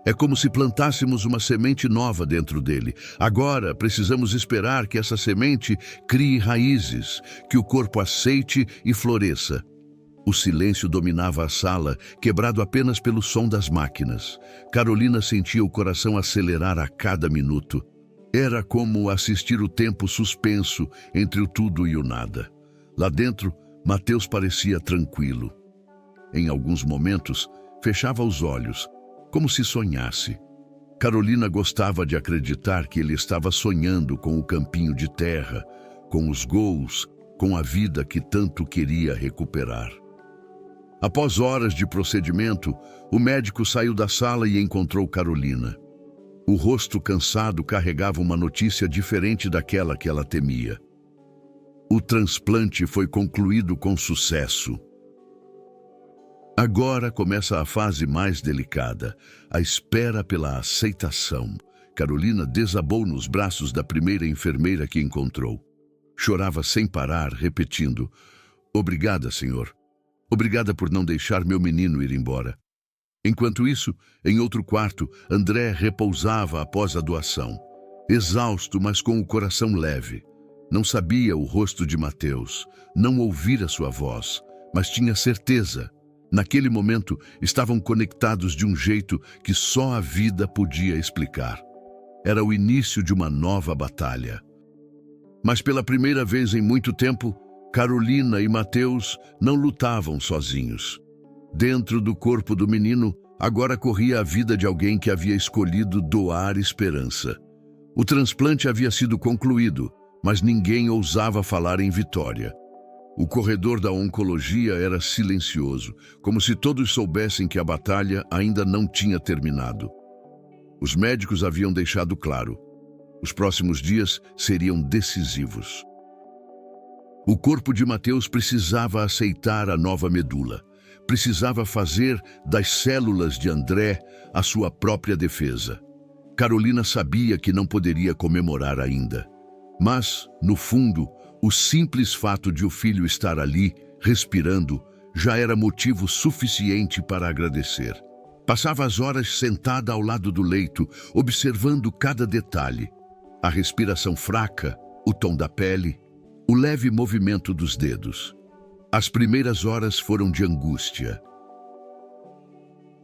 "É como se plantássemos uma semente nova dentro dele. Agora precisamos esperar que essa semente crie raízes, que o corpo aceite e floresça." O silêncio dominava a sala, quebrado apenas pelo som das máquinas. Carolina sentia o coração acelerar a cada minuto. Era como assistir o tempo suspenso entre o tudo e o nada. Lá dentro, Mateus parecia tranquilo. Em alguns momentos, fechava os olhos, como se sonhasse. Carolina gostava de acreditar que ele estava sonhando com o campinho de terra, com os gols, com a vida que tanto queria recuperar. Após horas de procedimento, o médico saiu da sala e encontrou Carolina. O rosto cansado carregava uma notícia diferente daquela que ela temia. O transplante foi concluído com sucesso. Agora começa a fase mais delicada, a espera pela aceitação. Carolina desabou nos braços da primeira enfermeira que encontrou. Chorava sem parar, repetindo: "Obrigada, senhor. Obrigada por não deixar meu menino ir embora." Enquanto isso, em outro quarto, André repousava após a doação. Exausto, mas com o coração leve. Não sabia o rosto de Mateus, não ouvira sua voz, mas tinha certeza. Naquele momento, estavam conectados de um jeito que só a vida podia explicar. Era o início de uma nova batalha. Mas pela primeira vez em muito tempo, Carolina e Mateus não lutavam sozinhos. Dentro do corpo do menino, agora corria a vida de alguém que havia escolhido doar esperança. O transplante havia sido concluído, mas ninguém ousava falar em vitória. O corredor da oncologia era silencioso, como se todos soubessem que a batalha ainda não tinha terminado. Os médicos haviam deixado claro: os próximos dias seriam decisivos. O corpo de Mateus precisava aceitar a nova medula. Precisava fazer das células de André a sua própria defesa. Carolina sabia que não poderia comemorar ainda. Mas, no fundo, o simples fato de o filho estar ali, respirando, já era motivo suficiente para agradecer. Passava as horas sentada ao lado do leito, observando cada detalhe. A respiração fraca, o tom da pele, o leve movimento dos dedos. As primeiras horas foram de angústia.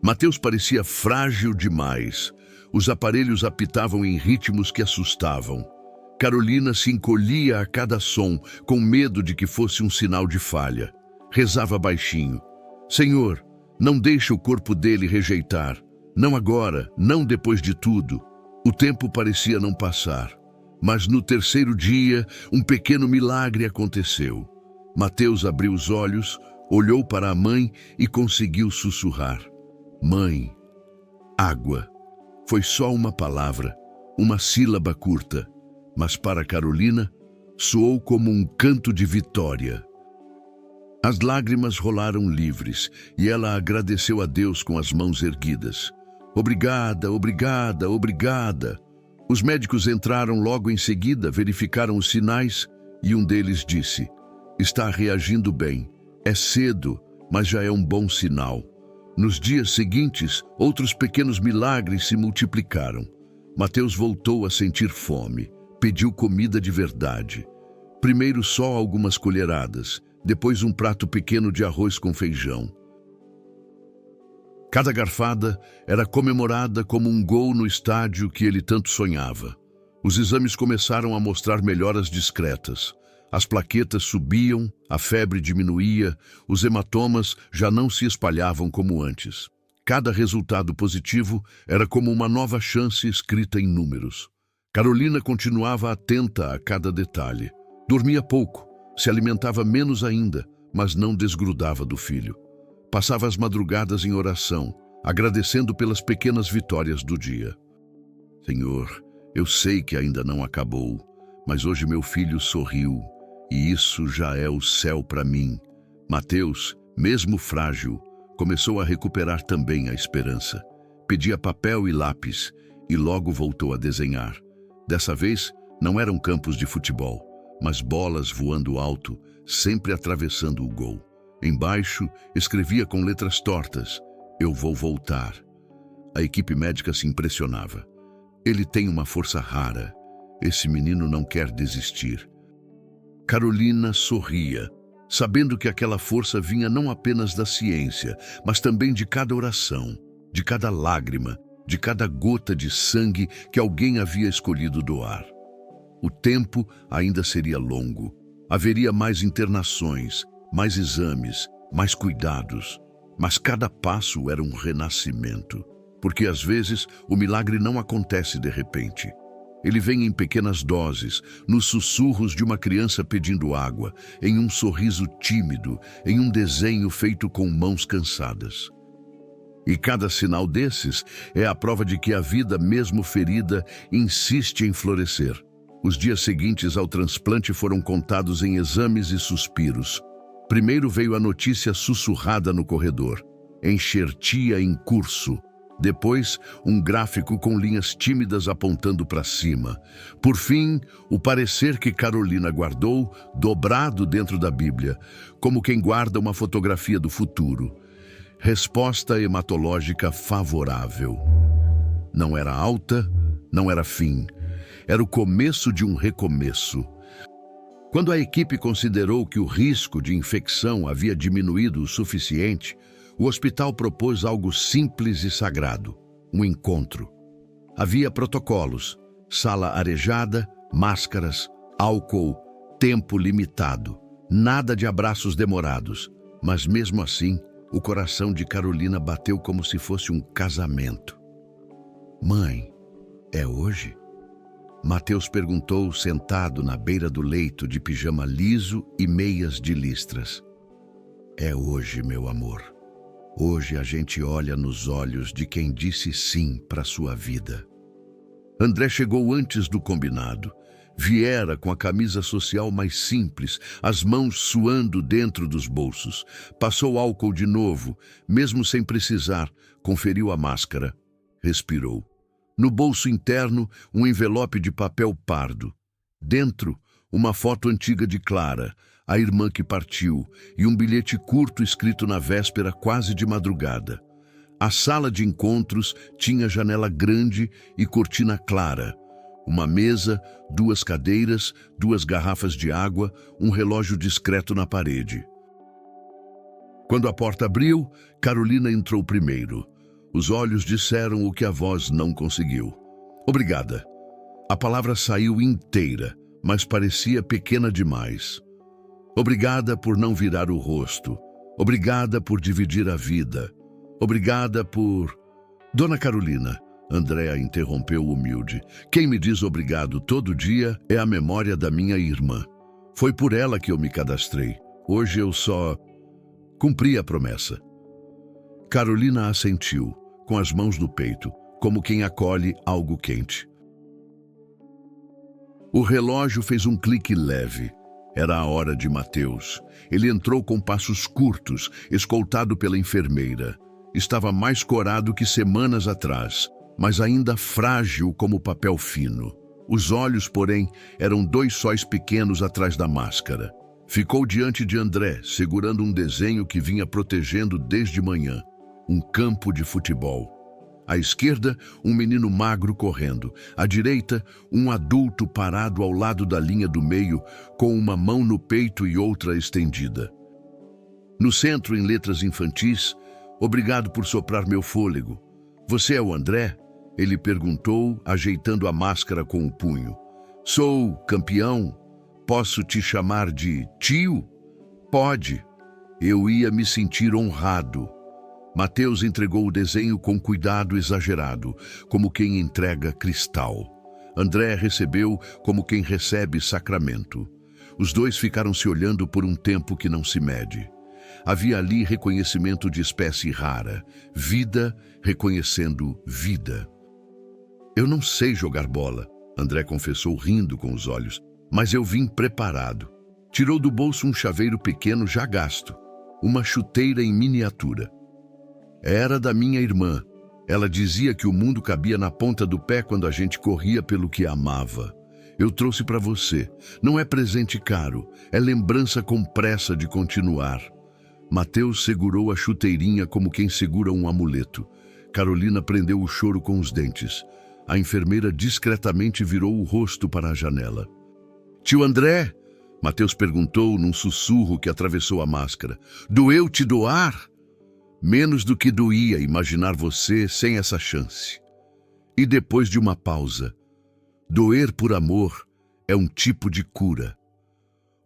Mateus parecia frágil demais. Os aparelhos apitavam em ritmos que assustavam. Carolina se encolhia a cada som, com medo de que fosse um sinal de falha. Rezava baixinho: "Senhor, não deixe o corpo dele rejeitar. Não agora, não depois de tudo." O tempo parecia não passar. Mas no terceiro dia, um pequeno milagre aconteceu. Mateus abriu os olhos, olhou para a mãe e conseguiu sussurrar: "Mãe, água." Foi só uma palavra, uma sílaba curta, mas para Carolina soou como um canto de vitória. As lágrimas rolaram livres e ela agradeceu a Deus com as mãos erguidas. "Obrigada, obrigada, obrigada." Os médicos entraram logo em seguida, verificaram os sinais e um deles disse: "Está reagindo bem. É cedo, mas já é um bom sinal." Nos dias seguintes, outros pequenos milagres se multiplicaram. Mateus voltou a sentir fome. Pediu comida de verdade. Primeiro só algumas colheradas, depois um prato pequeno de arroz com feijão. Cada garfada era comemorada como um gol no estádio que ele tanto sonhava. Os exames começaram a mostrar melhoras discretas. As plaquetas subiam, a febre diminuía, os hematomas já não se espalhavam como antes. Cada resultado positivo era como uma nova chance escrita em números. Carolina continuava atenta a cada detalhe. Dormia pouco, se alimentava menos ainda, mas não desgrudava do filho. Passava as madrugadas em oração, agradecendo pelas pequenas vitórias do dia. "Senhor, eu sei que ainda não acabou, mas hoje meu filho sorriu, e isso já é o céu para mim." Mateus, mesmo frágil, começou a recuperar também a esperança. Pedia papel e lápis e logo voltou a desenhar. Dessa vez, não eram campos de futebol, mas bolas voando alto, sempre atravessando o gol. Embaixo, escrevia com letras tortas: "Eu vou voltar." A equipe médica se impressionava. "Ele tem uma força rara. Esse menino não quer desistir." Carolina sorria, sabendo que aquela força vinha não apenas da ciência, mas também de cada oração, de cada lágrima, de cada gota de sangue que alguém havia escolhido doar. O tempo ainda seria longo. Haveria mais internações, mais exames, mais cuidados, mas cada passo era um renascimento. porque às vezes o milagre não acontece de repente. Ele vem em pequenas doses, nos sussurros de uma criança pedindo água, em um sorriso tímido, em um desenho feito com mãos cansadas. E cada sinal desses é a prova de que a vida, mesmo ferida, insiste em florescer. Os dias seguintes ao transplante foram contados em exames e suspiros. Primeiro veio a notícia sussurrada no corredor: enxertia em curso. Depois, um gráfico com linhas tímidas apontando para cima. Por fim, o parecer que Carolina guardou, dobrado dentro da Bíblia, como quem guarda uma fotografia do futuro. Resposta hematológica favorável. Não era alta, não era fim. Era o começo de um recomeço. Quando a equipe considerou que o risco de infecção havia diminuído o suficiente, o hospital propôs algo simples e sagrado: um encontro. Havia protocolos: sala arejada, máscaras, álcool, tempo limitado. Nada de abraços demorados, mas mesmo assim, o coração de Carolina bateu como se fosse um casamento. Mãe, é hoje? Mateus perguntou, sentado na beira do leito de pijama liso e meias de listras. É hoje, meu amor. Hoje a gente olha nos olhos de quem disse sim para sua vida. André chegou antes do combinado. Viera com a camisa social mais simples, as mãos suando dentro dos bolsos. Passou álcool de novo, mesmo sem precisar, conferiu a máscara. Respirou. No bolso interno, um envelope de papel pardo. Dentro, uma foto antiga de Clara, a irmã que partiu, e um bilhete curto escrito na véspera, quase de madrugada. A sala de encontros tinha janela grande e cortina clara. Uma mesa, 2 cadeiras, 2 garrafas de água, um relógio discreto na parede. Quando a porta abriu, Carolina entrou primeiro. Os olhos disseram o que a voz não conseguiu. Obrigada. A palavra saiu inteira, mas parecia pequena demais. Obrigada por não virar o rosto. Obrigada por dividir a vida. Obrigada por... Dona Carolina, Andréa interrompeu humilde. Quem me diz obrigado todo dia é a memória da minha irmã. Foi por ela que eu me cadastrei. Hoje eu só cumpri a promessa. Carolina assentiu, com as mãos no peito, como quem acolhe algo quente. O relógio fez um clique leve. Era a hora de Mateus. Ele entrou com passos curtos, escoltado pela enfermeira. Estava mais corado que semanas atrás, mas ainda frágil como papel fino. Os olhos, porém, eram 2 sóis pequenos atrás da máscara. Ficou diante de André, segurando um desenho que vinha protegendo desde manhã. Um campo de futebol. À esquerda, um menino magro correndo. À direita, um adulto parado ao lado da linha do meio, com uma mão no peito e outra estendida. No centro, em letras infantis, obrigado por soprar meu fôlego. Você é o André? Ele perguntou, ajeitando a máscara com o punho. Sou campeão. Posso te chamar de tio? Pode. Eu ia me sentir honrado. Mateus entregou o desenho com cuidado exagerado, como quem entrega cristal. André recebeu como quem recebe sacramento. Os dois ficaram se olhando por um tempo que não se mede. Havia ali reconhecimento de espécie rara, vida reconhecendo vida. Eu não sei jogar bola, André confessou rindo com os olhos, mas eu vim preparado. Tirou do bolso um chaveiro pequeno já gasto, uma chuteira em miniatura. Era da minha irmã. Ela dizia que o mundo cabia na ponta do pé quando a gente corria pelo que amava. Eu trouxe para você. Não é presente caro, é lembrança com pressa de continuar. Mateus segurou a chuteirinha como quem segura um amuleto. Carolina prendeu o choro com os dentes. A enfermeira discretamente virou o rosto para a janela. Tio André? Mateus perguntou num sussurro que atravessou a máscara. Doeu te doar? Menos do que doía imaginar você sem essa chance. E depois de uma pausa, doer por amor é um tipo de cura.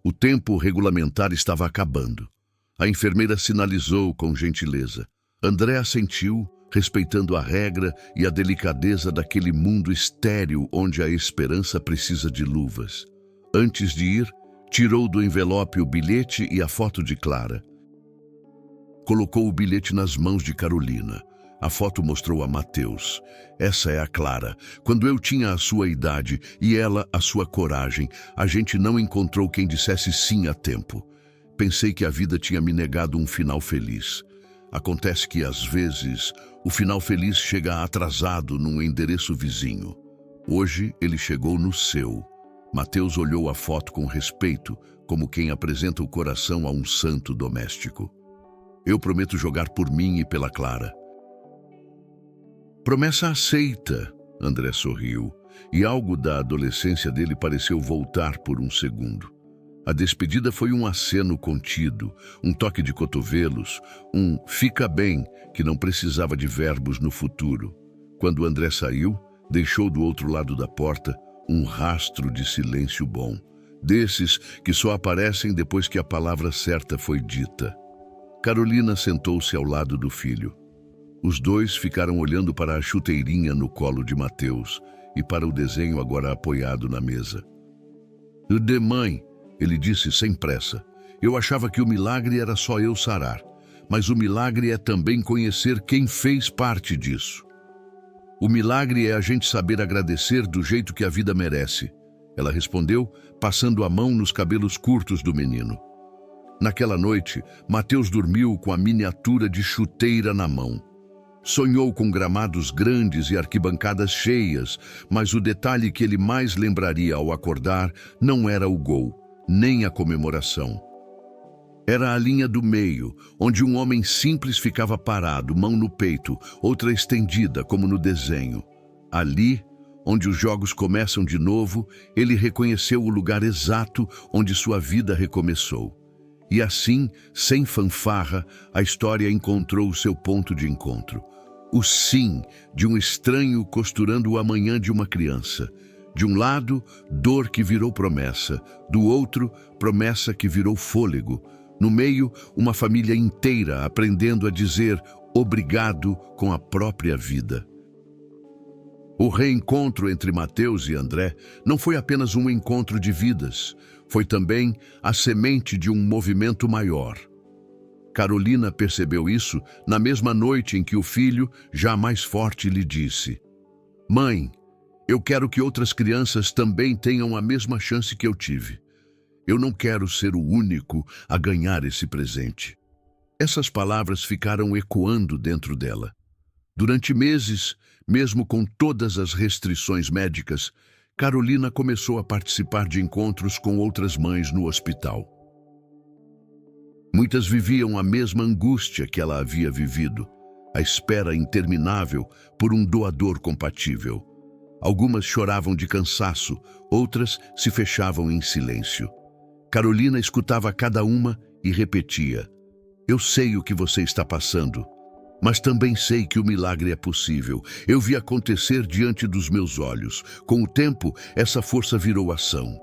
O tempo regulamentar estava acabando. A enfermeira sinalizou com gentileza. André assentiu, respeitando a regra e a delicadeza daquele mundo estéril onde a esperança precisa de luvas. Antes de ir, tirou do envelope o bilhete e a foto de Clara. Colocou o bilhete nas mãos de Carolina. A foto mostrou a Mateus. Essa é a Clara. Quando eu tinha a sua idade e ela a sua coragem, a gente não encontrou quem dissesse sim a tempo. Pensei que a vida tinha me negado um final feliz. Acontece que, às vezes, o final feliz chega atrasado num endereço vizinho. Hoje, ele chegou no seu. Mateus olhou a foto com respeito, como quem apresenta o coração a um santo doméstico. Eu prometo jogar por mim e pela Clara. Promessa aceita, André sorriu, e algo da adolescência dele pareceu voltar por um segundo. A despedida foi um aceno contido, um toque de cotovelos, um fica bem que não precisava de verbos no futuro. Quando André saiu, deixou do outro lado da porta um rastro de silêncio bom, desses que só aparecem depois que a palavra certa foi dita. Carolina sentou-se ao lado do filho. Os dois ficaram olhando para a chuteirinha no colo de Mateus e para o desenho agora apoiado na mesa. "De mãe", ele disse sem pressa. "Eu achava que o milagre era só eu sarar, mas o milagre é também conhecer quem fez parte disso. O milagre é a gente saber agradecer do jeito que a vida merece", ela respondeu, passando a mão nos cabelos curtos do menino. Naquela noite, Mateus dormiu com a miniatura de chuteira na mão. Sonhou com gramados grandes e arquibancadas cheias, mas o detalhe que ele mais lembraria ao acordar não era o gol, nem a comemoração. Era a linha do meio, onde um homem simples ficava parado, mão no peito, outra estendida, como no desenho. Ali, onde os jogos começam de novo, ele reconheceu o lugar exato onde sua vida recomeçou. E assim, sem fanfarra, a história encontrou o seu ponto de encontro. O sim de um estranho costurando o amanhã de uma criança. De um lado, dor que virou promessa. Do outro, promessa que virou fôlego. No meio, uma família inteira aprendendo a dizer obrigado com a própria vida. O reencontro entre Mateus e André não foi apenas um encontro de vidas, foi também a semente de um movimento maior. Carolina percebeu isso na mesma noite em que o filho, já mais forte, lhe disse: "Mãe, eu quero que outras crianças também tenham a mesma chance que eu tive. Eu não quero ser o único a ganhar esse presente." Essas palavras ficaram ecoando dentro dela. Durante meses, mesmo com todas as restrições médicas, Carolina começou a participar de encontros com outras mães no hospital. Muitas viviam a mesma angústia que ela havia vivido, a espera interminável por um doador compatível. Algumas choravam de cansaço, outras se fechavam em silêncio. Carolina escutava cada uma e repetia: "Eu sei o que você está passando, mas também sei que o milagre é possível. Eu vi acontecer diante dos meus olhos. Com o tempo, essa força virou ação."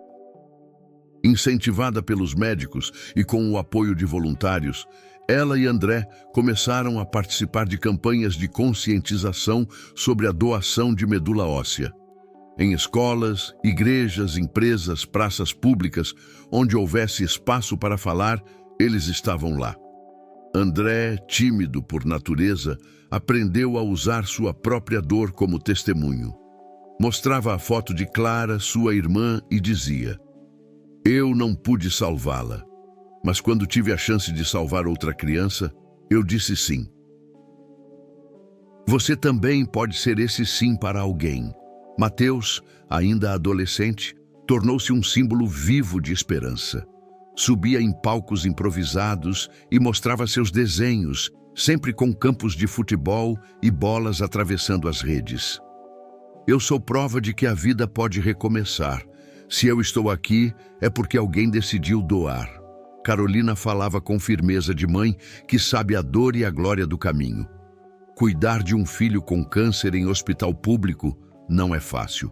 Incentivada pelos médicos e com o apoio de voluntários, ela e André começaram a participar de campanhas de conscientização sobre a doação de medula óssea. Em escolas, igrejas, empresas, praças públicas, onde houvesse espaço para falar, eles estavam lá. André, tímido por natureza, aprendeu a usar sua própria dor como testemunho. Mostrava a foto de Clara, sua irmã, e dizia: "Eu não pude salvá-la, mas quando tive a chance de salvar outra criança, eu disse sim." Você também pode ser esse sim para alguém. Mateus, ainda adolescente, tornou-se um símbolo vivo de esperança. Subia em palcos improvisados e mostrava seus desenhos, sempre com campos de futebol e bolas atravessando as redes. "Eu sou prova de que a vida pode recomeçar. Se eu estou aqui, é porque alguém decidiu doar." Carolina falava com firmeza de mãe que sabe a dor e a glória do caminho. Cuidar de um filho com câncer em hospital público não é fácil.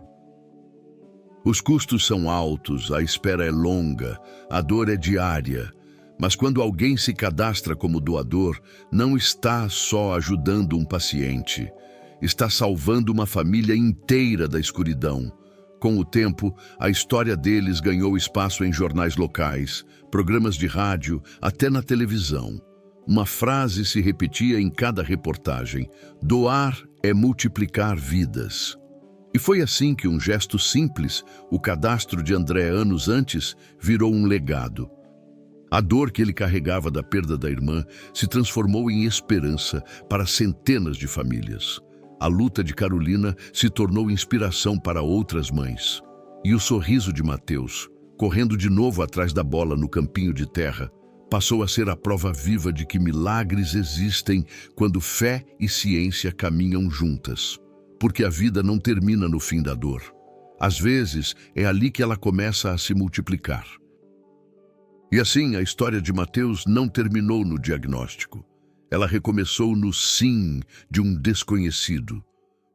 Os custos são altos, a espera é longa, a dor é diária, Mas quando alguém se cadastra como doador, não está só ajudando um paciente, está salvando uma família inteira da escuridão. Com o tempo, a história deles ganhou espaço em jornais locais, programas de rádio, até na televisão. Uma frase se repetia em cada reportagem: doar é multiplicar vidas. E foi assim que um gesto simples, o cadastro de André anos antes, virou um legado. A dor que ele carregava da perda da irmã se transformou em esperança para centenas de famílias. A luta de Carolina se tornou inspiração para outras mães. E o sorriso de Mateus, correndo de novo atrás da bola no campinho de terra, passou a ser a prova viva de que milagres existem quando fé e ciência caminham juntas. Porque a vida não termina no fim da dor. Às vezes, é ali que ela começa a se multiplicar. E assim, a história de Mateus não terminou no diagnóstico. Ela recomeçou no sim de um desconhecido.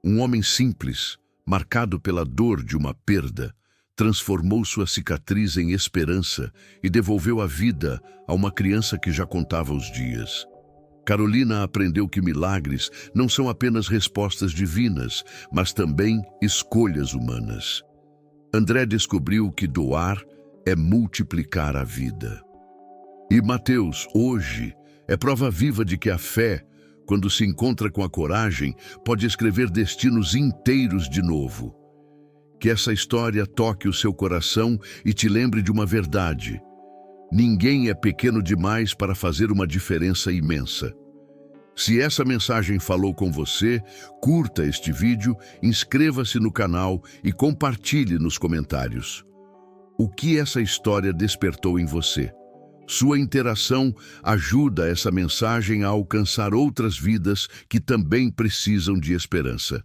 Um homem simples, marcado pela dor de uma perda, transformou sua cicatriz em esperança e devolveu a vida a uma criança que já contava os dias. Carolina aprendeu que milagres não são apenas respostas divinas, mas também escolhas humanas. André descobriu que doar é multiplicar a vida. E Mateus, hoje, é prova viva de que a fé, quando se encontra com a coragem, pode escrever destinos inteiros de novo. Que essa história toque o seu coração e te lembre de uma verdade. Ninguém é pequeno demais para fazer uma diferença imensa. Se essa mensagem falou com você, curta este vídeo, inscreva-se no canal e compartilhe nos comentários. O que essa história despertou em você? Sua interação ajuda essa mensagem a alcançar outras vidas que também precisam de esperança.